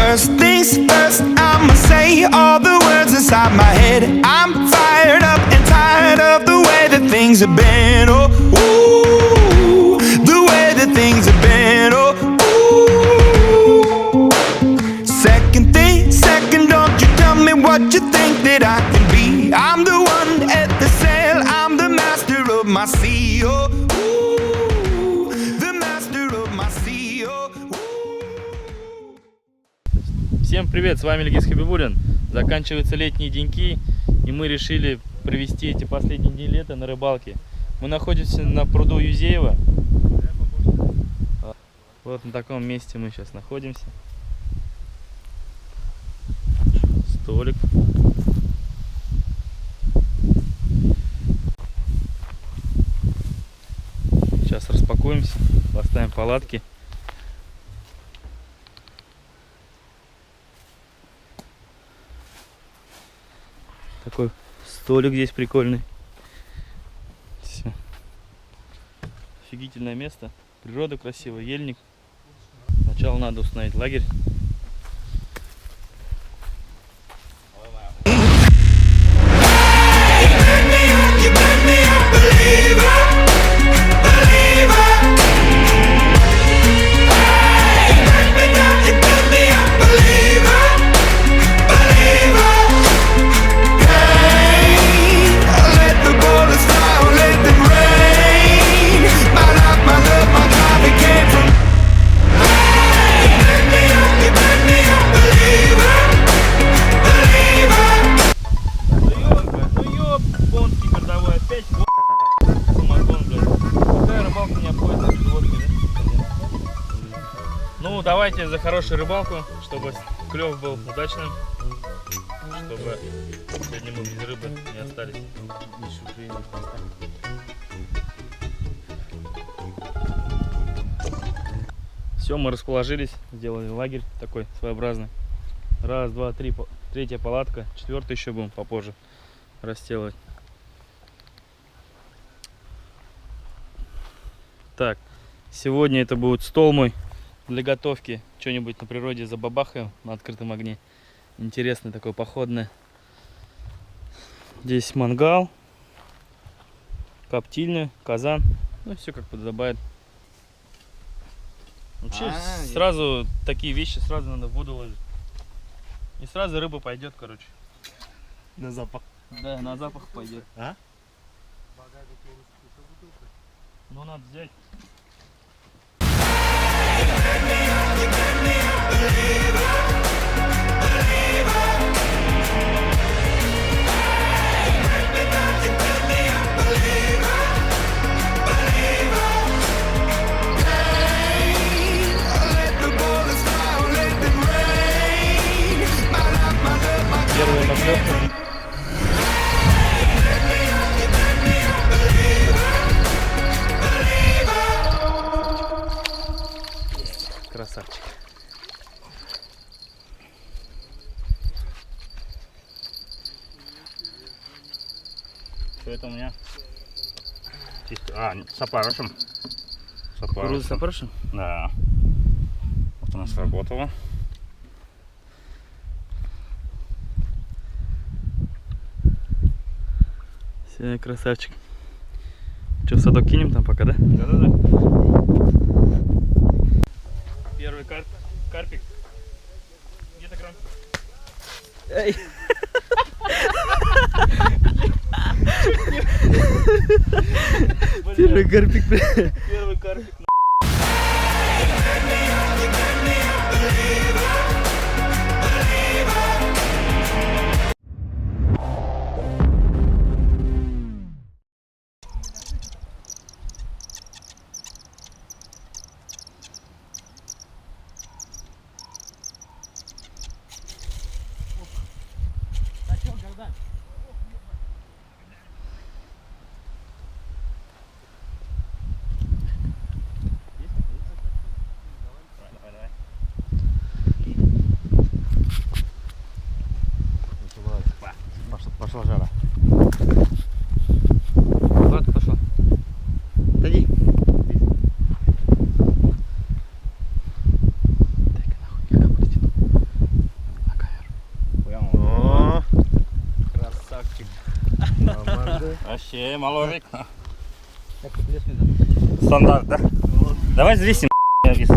First things first, I'ma say all the words inside my head. I'm fired up and tired of the way that things have been. Oh, ooh, the way that things have been. Oh, ooh. Second thing, second, don't you tell me what you think that I can be. I'm the one at the sail, I'm the master of my sea. Oh, ooh, the master of my sea. Oh, ooh. Всем привет, с вами Ильгиз Хабибуллин. Заканчиваются летние деньки, и мы решили провести эти последние дни лета на рыбалке. Мы находимся на пруду Юзеева. Вот на таком месте мы сейчас находимся. Столик. Сейчас распакуемся, поставим палатки. Такой столик здесь прикольный. Все. Офигительное место. Природа красивая, ельник. Сначала надо установить лагерь. Ну, давайте за хорошую рыбалку, чтобы клев был удачным, чтобы сегодня мы без рыбы не остались. Все, мы расположились, сделали лагерь такой своеобразный. Раз, два, три, третья палатка, четвертая еще будем попозже расстилывать. Так, сегодня это будет стол мой. Для готовки что-нибудь на природе забабахаем на открытом огне. Интересное такое походное. Здесь мангал, коптильня, казан. Ну все как подобает. Вообще сразу такие вещи сразу надо в воду ложить. И сразу рыба пойдет, короче. На запах. Да, на запах пойдет. А? Ну надо взять. Первая поклевка. Красавчик. Что это у меня? А, с опарышем. Кукуруза с опарышем? Да. Вот у нас сработало. Все, красавчик. Что, в садок кинем там пока, да? Да-да-да. Первый карпик. Где-то грамм. Эй! Первый карпик. Первый карпик. Окей, малорик. Стандарт, да? Давай взвесим, вес есть.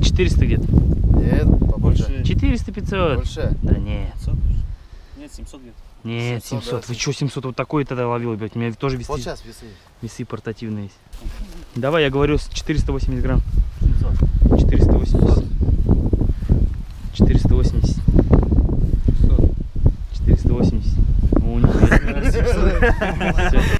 400 где-то. Нет, побольше. 400-500. Больше. Да нет. Нет, 700 где-то. Нет, 700, 700. да, Вы что, 700? Вот такой тогда ловил, блядь. У меня тоже Вот весы, сейчас весы. весы портативные есть. Давай, я говорю, 480 грамм. 480. 480. 480. Ну, у них есть. Всё.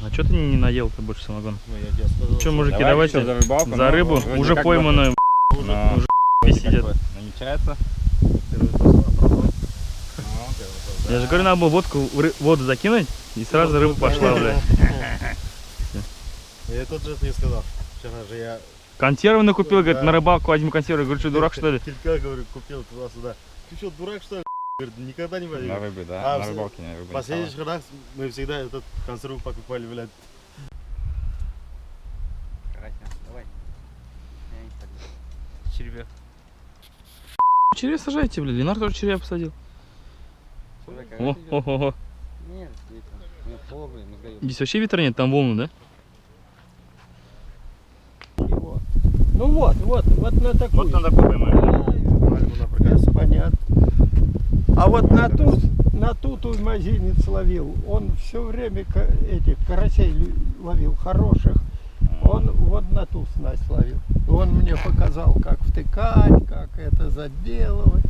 А что ты не наел-то больше самогон? Че, мужики, давайте за рыбалку. за рыбу, уже пойманную, уже сидят. Намечается. Я же говорю, надо было водку в воду закинуть, и сразу рыба пошла уже. Я тот же не сказал. Вчера же я Консервы накупил, говорит, на рыбалку возьму консервы. Я говорю, что дурак что ли? килька, говорю, купил туда-сюда. Ты что, дурак что ли? Говорит, никогда не На возьму. рыбе, да? А, На рыбалке, на рыбе. Последний раз мы всегда этот консерву покупали, блядь. Давай. Червяк. Червя сажайте, блин. Ленар тоже червя посадил. О-хо-хо. Нет, это половый, мы даем. Здесь вообще ветра нет, там волны, да? Ну вот на такую. Вот надо поймать. Понятно. А вот на ту мазинец ловил. Он все время этих карасей ловил хороших. Он вот на ту снасть ловил. Он мне показал, как втыкать, как это заделывать.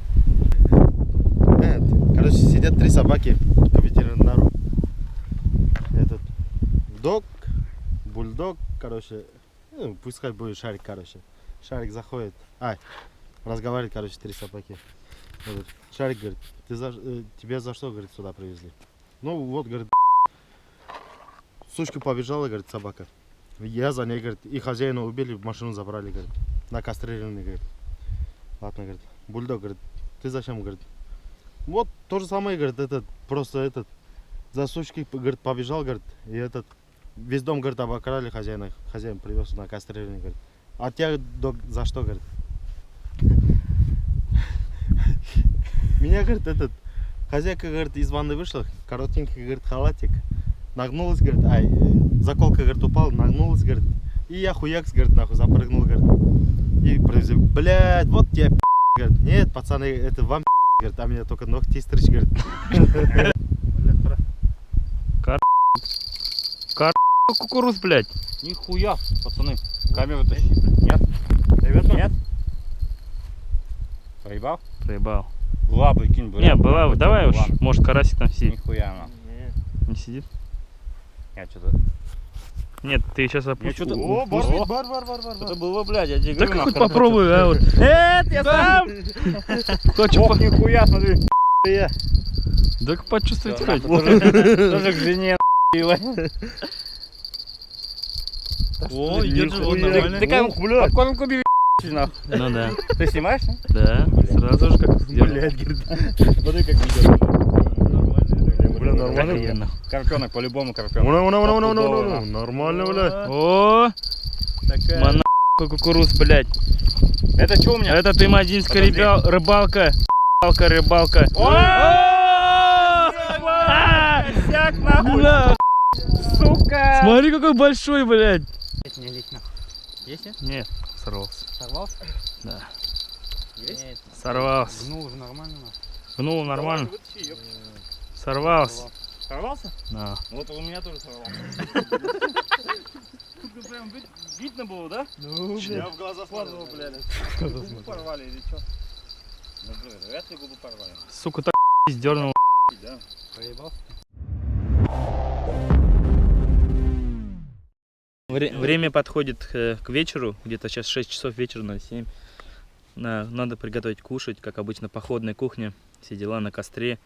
Короче, сидят три собаки к ветеринару. Этот дог, бульдог, короче, ну, пускай будет Шарик, короче. Шарик заходит, разговаривает, короче, три собаки. Этот, Шарик говорит, тебя за что, говорит, сюда привезли? Ну вот, говорит, сучка побежала, говорит, собака. Я за ней, говорит, и хозяина убили, машину забрали, говорит, на кастрированный, говорит. Ладно, говорит, бульдог, говорит, ты зачем, говорит? Вот то же самое, говорит, просто за сучкой, говорит, побежал, говорит, и весь дом, говорит, обокрали хозяина, хозяин привез на кастрированный, говорит. А тебя, дог, за что, говорит? Меня, говорит, хозяйка, говорит, из ванны вышла, коротенький, говорит, халатик, нагнулась, говорит, заколка, говорит, упала, нагнулась, говорит, и я хуякс, говорит, нахуй, запрыгнул, говорит, и привезли, блядь, вот тебе, говорит, нет, пацаны, это вам, говорит, а меня только ногти стричь, говорит. Кукуруз, блядь. Нихуя, пацаны. Камеру тащи, блядь. Нет? Нет? Проебал? Проебал. Была бы, кинь, блядь. Не, была, давай уж, Ладно. может карасик там сидит. Нихуя она. Не сидит? Я что-то... Нет, ты сейчас Я опустил. что-то... О, бар. Это было, блядь, я тебе Так говорю, хоть нахуй. попробуй, а вот. Я сам! Хочу Ох, нихуя, смотри. Так почувствовать Всё, хоть. нахуй, тоже к жене нахуй. О, идет живот нормально. Такая подкормку бери, нахуй. Ну да. Ты снимаешь? Да, сразу же как сделал. Блядь, говорит, смотри, как идет. Бля, нормально. Охуенно. Карпенок, по-любому карпенок. Нормально, блядь. О, монахуй кукуруз, блядь. Это что у меня? Это ты мадинская Подожди. рыбалка. Рыбалка. Сяк, нахуй. Да. Сука! Смотри, какой большой, блядь. Не лить нахуй. Есть, нет? Нет, сорвался. Сорвался? Да. Есть? Сорвался. Гнул уже нормально нахуй. Гнул нормально. Сорвался. Сорвался? Да. Вот у меня тоже сорвался. Тут прям видно было, да? Ну, Я в глаза смотрел, блядь. Губу порвали или что? Ну, блин, вряд ли губу порвали. Сука, так сдернул. Да. Проебался? Время подходит к вечеру, где-то сейчас 6 часов вечера, 07. Надо приготовить кушать, как обычно, походная кухня. Все дела на костре.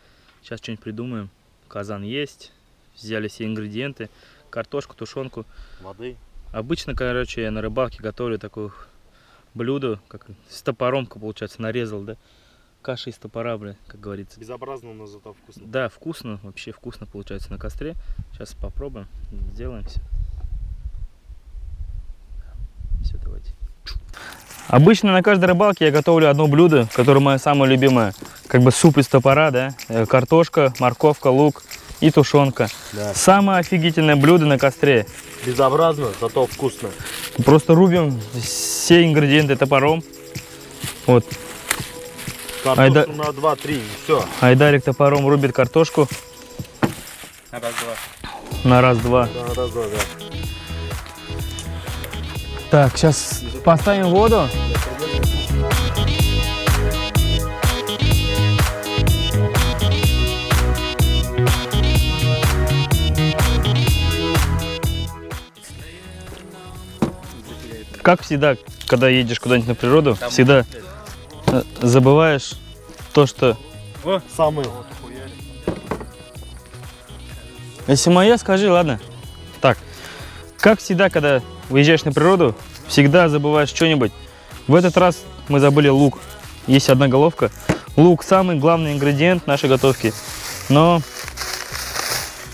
Сейчас что-нибудь придумаем. Казан есть. Взяли все ингредиенты. Картошку, тушенку. Воды. Обычно, короче, я на рыбалке готовлю такое блюдо, как с топором, получается, нарезал, да? Каша из топора, бля, как говорится. Безобразно, но зато вкусно. Да, вкусно, вообще вкусно получается на костре. Сейчас попробуем, сделаем все. Все, давайте. Обычно на каждой рыбалке я готовлю одно блюдо, которое мое самое любимое. Как бы суп из топора, да? Картошка, морковка, лук и тушенка. Да. Самое офигительное блюдо на костре. Безобразно, зато вкусно. Просто рубим все ингредиенты топором. Вот. Картошку на 2-3, все. Айдарик топором рубит картошку Раз-два. на раз-два. Да, раз-два, да. Так, сейчас поставим воду. Как всегда, когда едешь куда-нибудь на природу, всегда забываешь то, что... Самый. Если моя, скажи, ладно. Так, как всегда, когда выезжаешь на природу, всегда забываешь что-нибудь. В этот раз мы забыли лук. Есть одна головка. Лук самый главный ингредиент нашей готовки. Но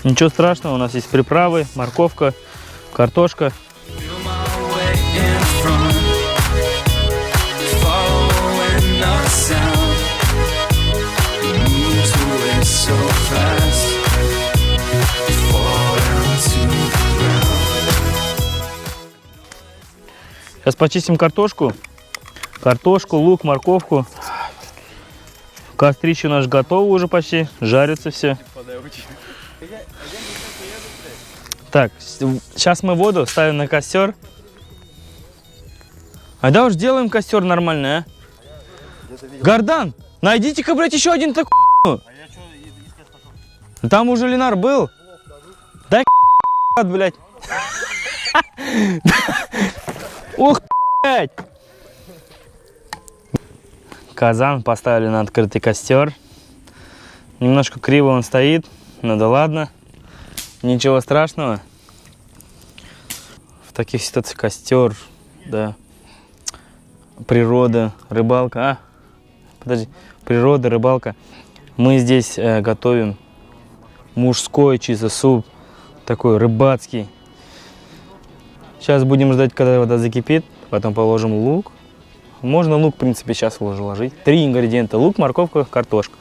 ничего страшного, у нас есть приправы, морковка, картошка. Сейчас почистим картошку. Картошку, лук, морковку. Кострище наш готово уже почти. Жарится все. Так, сейчас мы воду ставим на костер. А да уж делаем костер нормальный, а? Гордан, найдите-ка, блядь, еще один такой. Там уже Ленар был. Дай, блядь. Ух, блядь. Казан поставили на открытый костер. Немножко криво он стоит, но да ладно. Ничего страшного. В таких ситуациях костер, да. Природа, рыбалка. Подожди, природа, рыбалка. Мы здесь готовим мужской чисто суп, такой рыбацкий. Сейчас будем ждать, когда вода закипит, потом положим лук. Можно лук, в принципе, сейчас уже ложить. 3 ингредиента: лук, морковка, картошка.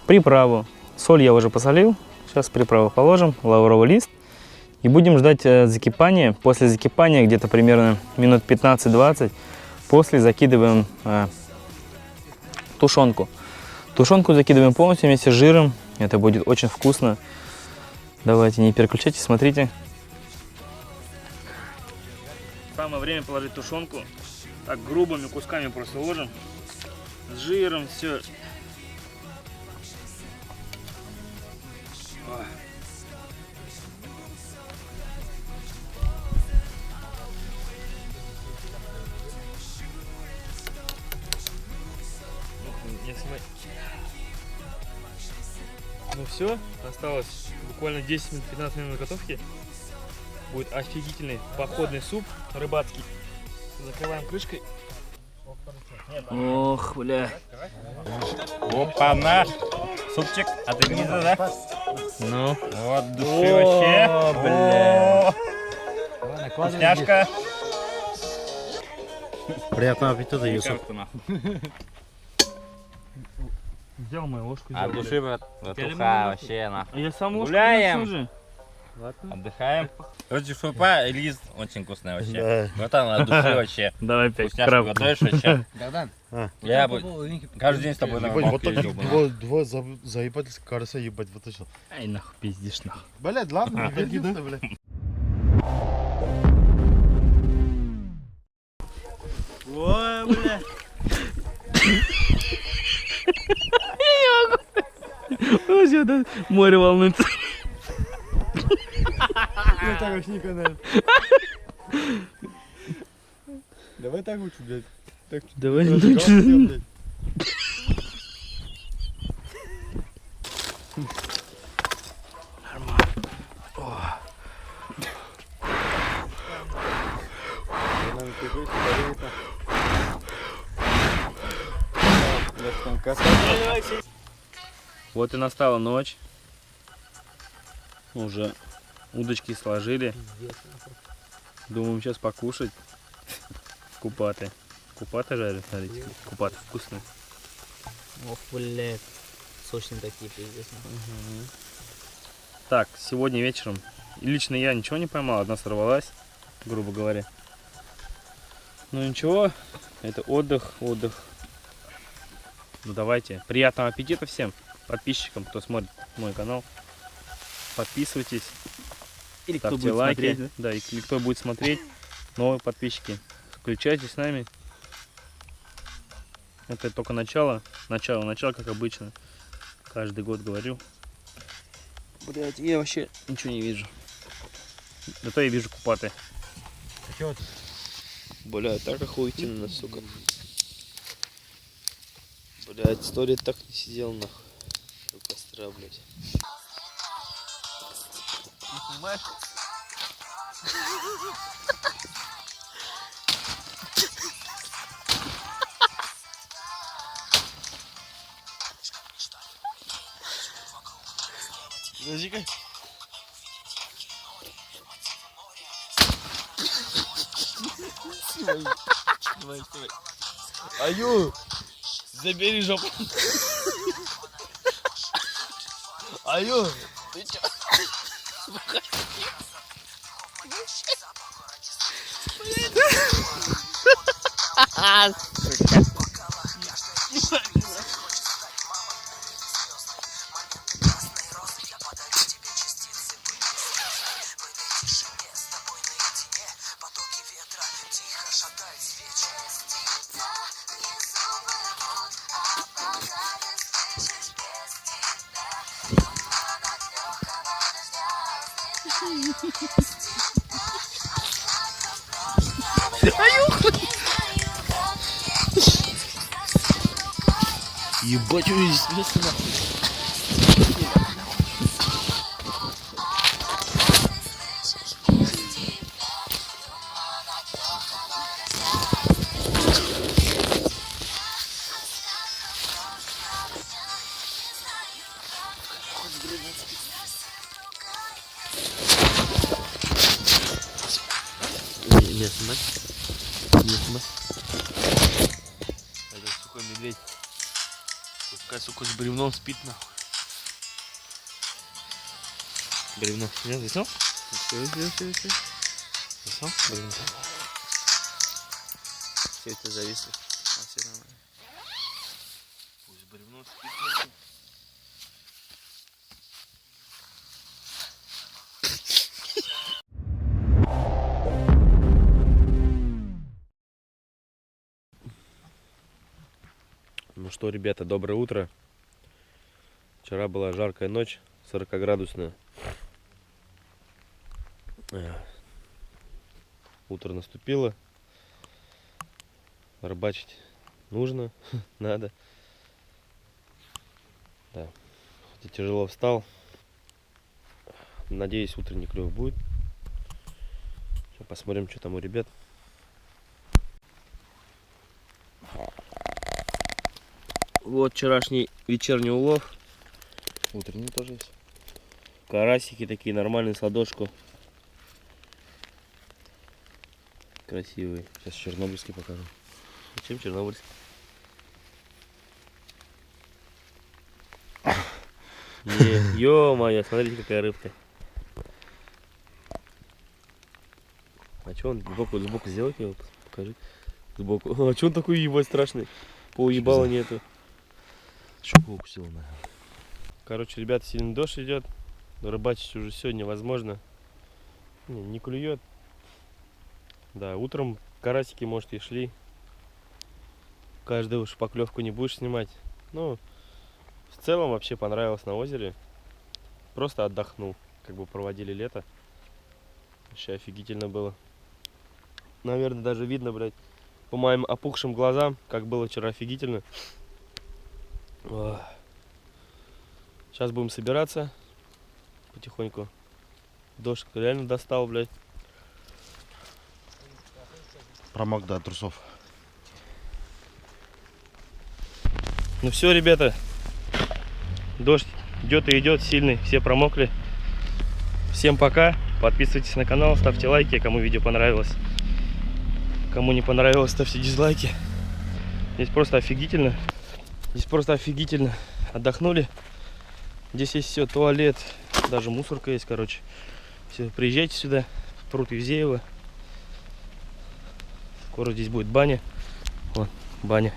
Приправу. Соль я уже посолил. Сейчас приправу положим, лавровый лист. И будем ждать закипания. После закипания, где-то примерно минут 15-20, после закидываем тушенку. Тушенку закидываем полностью вместе с жиром. Это будет очень вкусно. Давайте, не переключайтесь, смотрите. Самое время положить тушенку. Так грубыми кусками просто ложим. С жиром все. Ну все, осталось буквально 10-15 минут готовки. Будет офигительный походный суп рыбацкий. Закрываем крышкой. Ох, бля. Опа-на! Супчик от Игниза, да? Ну. Вот души вообще. Бля. Вкусняшка. Приятного аппетита, Юсуф. Взял мою ложку. От души, братуха, вообще нахуй. Я сам ложку Гуляем. несу же. Отдыхаем. Короче, шурпа, рис очень вкусный вообще. Да. Братан, от души вообще. Давай опять Вкусняшку краб. готовишь вообще. Богдан, Я бы каждый день с тобой на Ебать, вот рыбалку так ездил бы. два заебательских карася, ебать, вытащил. Ай, нахуй пиздишь, нахуй. Блядь, ладно, не вернись, блядь. Ой, бля. Вообще, да, море волнуется. ну так вообще не канает. Давай так лучше, блядь. Давай, Это ну галстук, чё? блядь. Вот и настала ночь. Уже удочки сложили. Думаем сейчас покушать. Купаты. Купаты жарят, смотрите. Купаты вкусные. Ох, блядь. Сочные такие, пиздец. Так, сегодня вечером лично я ничего не поймал, одна сорвалась, грубо говоря. Ну ничего, это отдых. Ну давайте, приятного аппетита всем подписчикам, кто смотрит мой канал. Подписывайтесь, Или кто ставьте будет лайки. смотреть, Да, или кто будет смотреть, новые подписчики. Включайтесь с нами. Это только начало, как обычно. Каждый год говорю. Блять, я вообще ничего не вижу. Зато я вижу купаты. Блядь, так охуительно, сука. Блядь, 100 лет так не сидел, нахуй. У костра, блядь. Подожди-ка. Снимай. Аю! Забери жопу. Аю! Ты чё? Ебать, у здесь место нахуй. Не снимать. Это сухой медведь. Какая, сука, с бревном спит, нахуй. Бревно. Нет, заснул? Все. Заснул? Бревно. Все это зависло. А все нормально. Пусть бревно спит, нахуй. Ну что, ребята, доброе утро. Вчера была жаркая ночь, 40-градусная. Утро наступило. Рыбачить нужно, надо. Да. Хоть и тяжело встал. Надеюсь, утренний клев будет. Сейчас посмотрим, что там у ребят. Вот вчерашний вечерний улов. Утренний тоже есть. Карасики такие нормальные с ладошку. Красивые. Сейчас чернобыльский покажу. Зачем чернобыльский? Не, ё-моё, смотрите, какая рыбка. А чё он сбоку сделать его? Покажи. Сбоку. А чё он такой ебать страшный? Полуебала нету. Щуку укусил, наверное. Короче, ребята, сильный дождь идет. Рыбачить уже сегодня возможно. Не клюет. Да, утром карасики, может, и шли. Каждую уж поклевку не будешь снимать. Ну, в целом вообще понравилось на озере. Просто отдохнул. Как бы проводили лето. Вообще офигительно было. Наверное, даже видно, блядь, по моим опухшим глазам, как было вчера офигительно. Сейчас будем собираться потихоньку. Дождь реально достал, блядь. Промок до трусов. Ну все, ребята. Дождь идет и идет сильный. Все промокли. Всем пока. Подписывайтесь на канал, ставьте лайки, кому видео понравилось. Кому не понравилось, ставьте дизлайки. Здесь просто офигительно. Здесь просто офигительно. Отдохнули. Здесь есть все, туалет, даже мусорка есть, короче. Все, приезжайте сюда, в пруд Евзеева. Скоро здесь будет баня. Вон, баня.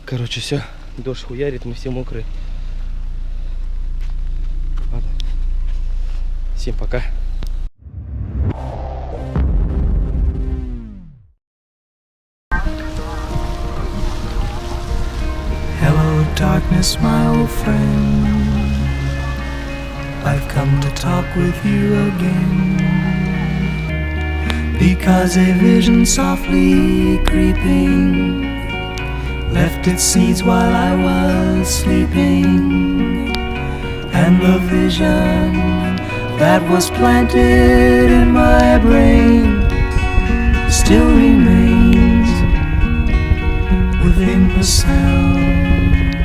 Короче, все, дождь хуярит, мы все мокрые. Ладно. Всем пока. Hello, darkness, my old friend. I've come to talk with you again. Because a vision softly creeping left its seeds while I was sleeping. And the vision that was planted in my brain still remains within the sound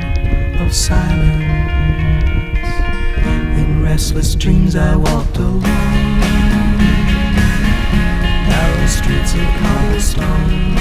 of silence. In restless dreams I walked alone, narrow streets of cobblestone.